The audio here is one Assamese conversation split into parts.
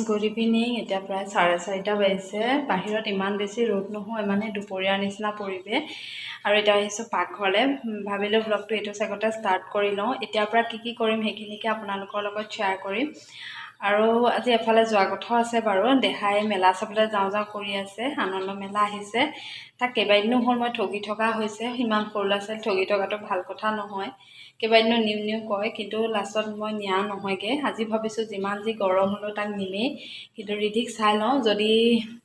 Good evening. এতিয়া প্ৰায় 4:30 বাজিছে। বাহিৰত ইমান বেছি ৰ'দ নহয়, মানে দুপৰীয়াৰ নিচিনা পৰিৱেশ। আৰু এতিয়া আহিছোঁ পাকঘৰলৈ। ভাবিলোঁ ব্লগটো এইটো চাগতে ষ্টাৰ্ট কৰি লওঁ। এতিয়াৰ পৰা কি কৰিম সেইখিনিকে আপোনালোকৰ লগত শ্বেয়াৰ কৰিম। আৰু আজি এফালে যোৱা কথাও আছে বাৰু। দেহাই মেলা চাবলৈ যাওঁ কৰি আছে। আনন্দ মেলা আহিছে। তাক কেইবাদিনো হ'ল মই ঠগি থকা হৈছে। ইমান সৰু ল'ৰা ছোৱালী ঠগি থকাটো ভাল কথা নহয়। কেইবাদিনো নিউ কয়, কিন্তু লাষ্টত মই নিয়া নহয়গৈ। আজি ভাবিছোঁ যিমান যি গৰম হ'লেও তাক নিমেই, কিন্তু ৰিধিক চাই লওঁ। যদি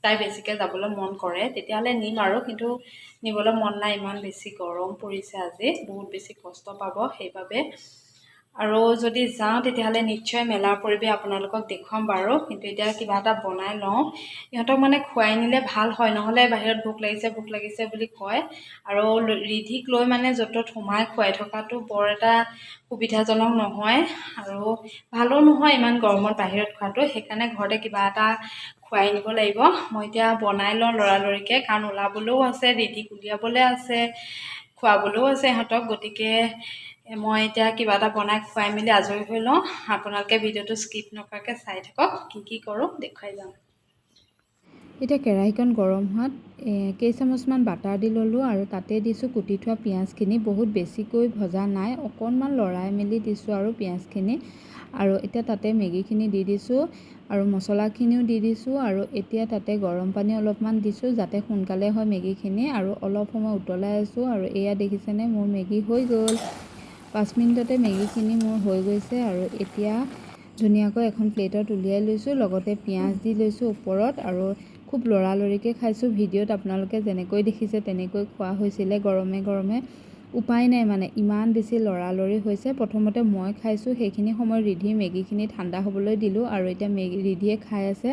তাই বেছিকৈ যাবলৈ মন কৰে তেতিয়াহ'লে নিম আৰু, কিন্তু নিবলৈ মন নাই। ইমান বেছি গৰম পৰিছে আজি, বহুত বেছি কষ্ট পাব সেইবাবে। আৰু যদি যাওঁ তেতিয়াহ'লে নিশ্চয় মেলাৰ পৰিৱেশ আপোনালোকক দেখুৱাম বাৰু। কিন্তু এতিয়া কিবা এটা বনাই লওঁ। ইহঁতক মানে খুৱাই নিলে ভাল হয়, নহ'লে বাহিৰত ভোক লাগিছে বুলি কয়। আৰু ৰিধিক লৈ মানে য'ত ত'ত সোমাই খুৱাই থকাটো বৰ এটা সুবিধাজনক নহয়, আৰু ভালো নহয় ইমান গৰমত বাহিৰত খোৱাটো। সেইকাৰণে ঘৰতে কিবা এটা খুৱাই নিব লাগিব। মই এতিয়া বনাই লওঁ লৰালৰিকৈ, কাৰণ ওলাবলৈও আছে, ৰিধিক উলিয়াবলৈ আছে, খুৱাবলৈও আছে ইহঁতক। গতিকে মই এতিয়া কিবা এটা বনাই খুৱাই মেলি আজৰি হৈ লওঁ। আপোনালোকে ভিডিঅ'টো স্কিপ নকৰাকৈ চাই থাকক, কি কৰোঁ দেখুৱাই যাম। এতিয়া কেৰাহীখন গৰম হোৱাত কেইচামুচমান বাটাৰ দি ল'লোঁ, আৰু তাতে দিছোঁ কুটি থোৱা পিঁয়াজখিনি। বহুত বেছিকৈ ভজা নাই, অকণমান লৰাই মেলি দিছোঁ আৰু পিঁয়াজখিনি। আৰু এতিয়া তাতে মেগীখিনি দি দিছোঁ, আৰু মছলাখিনিও দি দিছোঁ। আৰু এতিয়া তাতে গৰম পানী অলপমান দিছোঁ, যাতে সোনকালে হয় মেগীখিনি। আৰু অলপ সময় উতলাই আছোঁ, আৰু এয়া দেখিছেনে মোৰ মেগী হৈ গ'ল। 5 মিনিটতে মেগীখিনি মোৰ হৈ গৈছে। আৰু এতিয়া ধুনীয়াকৈ এখন প্লেটত উলিয়াই লৈছোঁ, লগতে পিঁয়াজ দি লৈছোঁ ওপৰত, আৰু খুব লৰালৰিকৈ খাইছোঁ। ভিডিঅ'ত আপোনালোকে যেনেকৈ দেখিছে তেনেকৈ খোৱা হৈছিলে গৰমে গৰমে। উপায় নাই মানে, ইমান বেছি লৰালৰি হৈছে। প্ৰথমতে মই খাইছোঁ, সেইখিনি সময়ত ৰিধিৰ মেগীখিনি ঠাণ্ডা হ'বলৈ দিলোঁ, আৰু এতিয়া ৰিধিয়ে খাই আছে।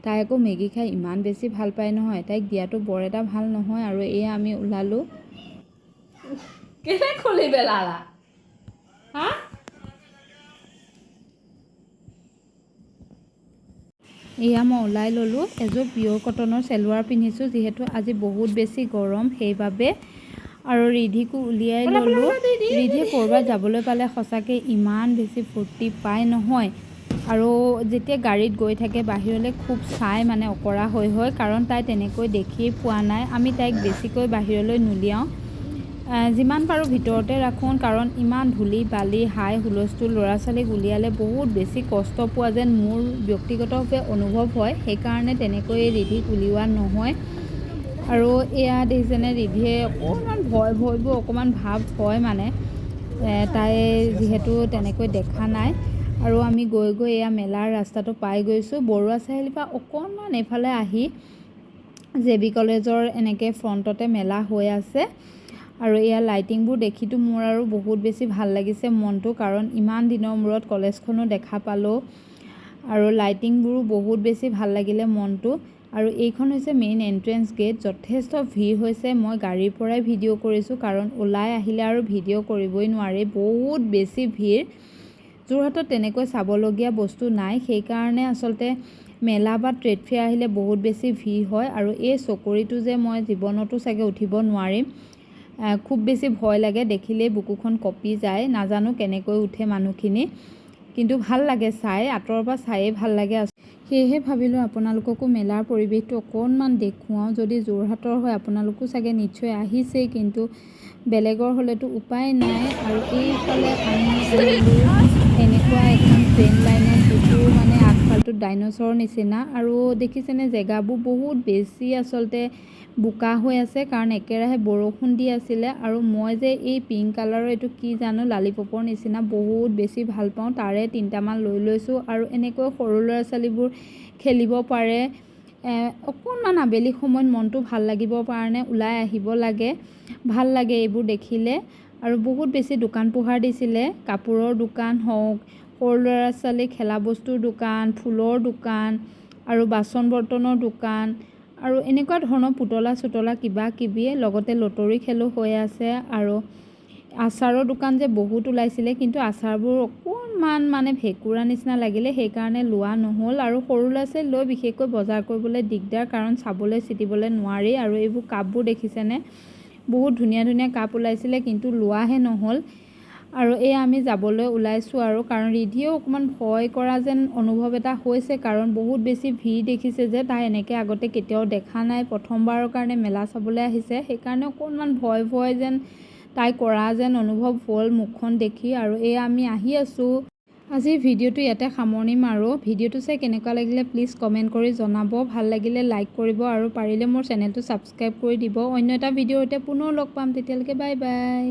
তাই আকৌ মেগী খাই ইমান বেছি ভাল পায় নহয়, তাইক দিয়াটো বৰ এটা ভাল নহয়। আৰু এয়া আমি ওলালোঁ। কেনে খুলি পেলালা হা? এয়া মই ওলাই ল'লোঁ। এযোৰ পিয়'ৰ কটনৰ চেলোৱাৰ পিন্ধিছোঁ, যিহেতু আজি বহুত বেছি গৰম সেইবাবে। আৰু ৰিধিকো উলিয়াই ল'লোঁ। ৰিধিয়ে ক'ৰবাত যাবলৈ পালে সঁচাকৈ ইমান বেছি ফূৰ্তি পায় নহয়। আৰু যেতিয়া গাড়ীত গৈ থাকে বাহিৰলৈ, খুব চাই মানে অকৰা হয়, কাৰণ তাই তেনেকৈ দেখিয়ে পোৱা নাই। আমি তাইক বেছিকৈ বাহিৰলৈ নুলিয়াওঁ, যিমান পাৰোঁ ভিতৰতে ৰাখোঁ, কাৰণ ইমান ধূলি বালি হাই হুলস্থুল, ল'ৰা ছোৱালীক উলিয়ালে বহুত বেছি কষ্ট পোৱা যেন মোৰ ব্যক্তিগতভাৱে অনুভৱ হয়। সেইকাৰণে তেনেকৈ ৰিধিক উলিওৱা নহয়। আৰু এয়া দেখিছেনে, ৰিধিয়ে অকণমান ভয়বোৰ অকণমান ভাৱ হয় মানে, তাই যিহেতু তেনেকৈ দেখা নাই। আৰু আমি গৈ এয়া মেলাৰ ৰাস্তাটো পাই গৈছোঁ। বৰুৱা চাৰিআলিৰ পৰা অকণমান এইফালে আহি JB কলেজৰ এনেকৈ ফ্ৰণ্টতে মেলা হৈ আছে। আৰু এয়া লাইটিংবোৰ দেখিতো মোৰ আৰু বহুত বেছি ভাল লাগিছে মনটো, কাৰণ ইমান দিনৰ মূৰত কলেজখনো দেখা পালোঁ। আৰু লাইটিংবোৰো বহুত বেছি ভাল লাগিলে মনটো। আৰু এইখন হৈছে মেইন এণ্ট্ৰেঞ্চ গেট। যথেষ্ট ভিৰ হৈছে। মই গাড়ীৰ পৰাই ভিডিঅ' কৰিছোঁ, কাৰণ ওলাই আহিলে আৰু ভিডিঅ' কৰিবই নোৱাৰি, বহুত বেছি ভিৰ। যোৰহাটত তেনেকৈ চাবলগীয়া বস্তু নাই, সেইকাৰণে আচলতে মেলা বা ট্ৰেড ফেয়াৰ আহিলে বহুত বেছি ভিৰ হয়। আৰু এই চকৰিটো যে মই জীৱনতো চাগে উঠিব নোৱাৰিম, খুব বেছি ভয় লাগে, দেখিলেই বুকুখন কঁপি যায়। নাজানো কেনেকৈ উঠে মানুহখিনি, কিন্তু ভাল লাগে চাই, আঁতৰৰ পৰা চায়েই ভাল লাগে। সেয়েহে ভাবিলোঁ আপোনালোককো মেলাৰ পৰিৱেশটো অকণমান দেখুৱাওঁ। যদি যোৰহাটৰ হয় আপোনালোকো চাগে নিশ্চয় আহিছেই, কিন্তু বেলেগৰ হ'লেতো উপায় নাই। আৰু এইফালে আমি আহিলোঁ এনেকুৱা এখন ট্ৰেইন লাইনত, যিটো মানে আগফালটো ডাইন'ছৰৰ নিচিনা। আৰু দেখিছেনে জেগাবোৰ বহুত বেছি আচলতে বোকা হৈ আছে, কাৰণ একেৰাহে বৰষুণ দি আছিলে। আৰু মই যে এই পিংক কালাৰৰ এইটো কি জানো, লালিপপৰ নিচিনা বহুত বেছি ভাল পাওঁ, তাৰে 3টামান লৈ লৈছোঁ। আৰু এনেকৈ সৰু ল'ৰা ছোৱালীবোৰ খেলিব পাৰে। অকণমান আবেলি সময়ত মনটো ভাল লাগিবৰ কাৰণে ওলাই আহিব লাগে, ভাল লাগে এইবোৰ দেখিলে। আৰু বহুত বেছি দোকান পোহাৰ দিছিলে, কাপোৰৰ দোকান হওক, সৰু ল'ৰা ছোৱালী খেলা বস্তুৰ দোকান, ফুলৰ দোকান, আৰু বাচন বৰ্তনৰ দোকান, আৰু এনেকুৱা ধৰণৰ পুতলা চুতলা কিবা কিবি, লগতে লটাৰী খেলো হৈ আছে। আৰু আচাৰৰ দোকান যে বহুত ওলাইছিলে, কিন্তু আচাৰবোৰ অকণমান মানে ভেঁকুৰা নিচিনা লাগিলে, সেইকাৰণে লোৱা নহ'ল। আৰু সৰু ল'ৰা ছোৱালী লৈ বিশেষকৈ বজাৰ কৰিবলৈ দিগদাৰ, কাৰণ চাবলৈ চিটিবলৈ নোৱাৰি। আৰু এইবোৰ কাপবোৰ দেখিছেনে, বহুত ধুনীয়া ধুনীয়া কাপ ওলাইছিলে, কিন্তু লোৱাহে নহ'ল। আৰু এই আমি যাবলৈ ওলাইছোঁ আৰু কাৰণ ৰিধিয়েও অকণমান ভয় কৰা যেন অনুভৱ এটা হৈছে কাৰণ বহুত বেছি ভিৰ দেখিছে যে তাই এনেকৈ আগতে কেতিয়াও দেখা নাই প্ৰথমবাৰৰ কাৰণে মেলা চাবলৈ আহিছে সেইকাৰণে অকণমান ভয় যেন তাই কৰা যেন অনুভৱ হ'ল মুখখন দেখি আৰু এই আমি আহি আছোঁ। আজি ভিডিঅ'টো ইয়াতে সামৰণি মাৰোঁ। ভিডিঅ'টো চাই কেনেকুৱা লাগিলে প্লিজ কমেণ্ট কৰি জনাব, ভাল লাগিলে লাইক কৰিব আৰু পাৰিলে মোৰ চেনেলটো ছাবস্ক্ৰাইব কৰি দিব। অন্য এটা ভিডিঅ'তে পুনৰ লগ পাম, তেতিয়ালৈকে বাই বাই।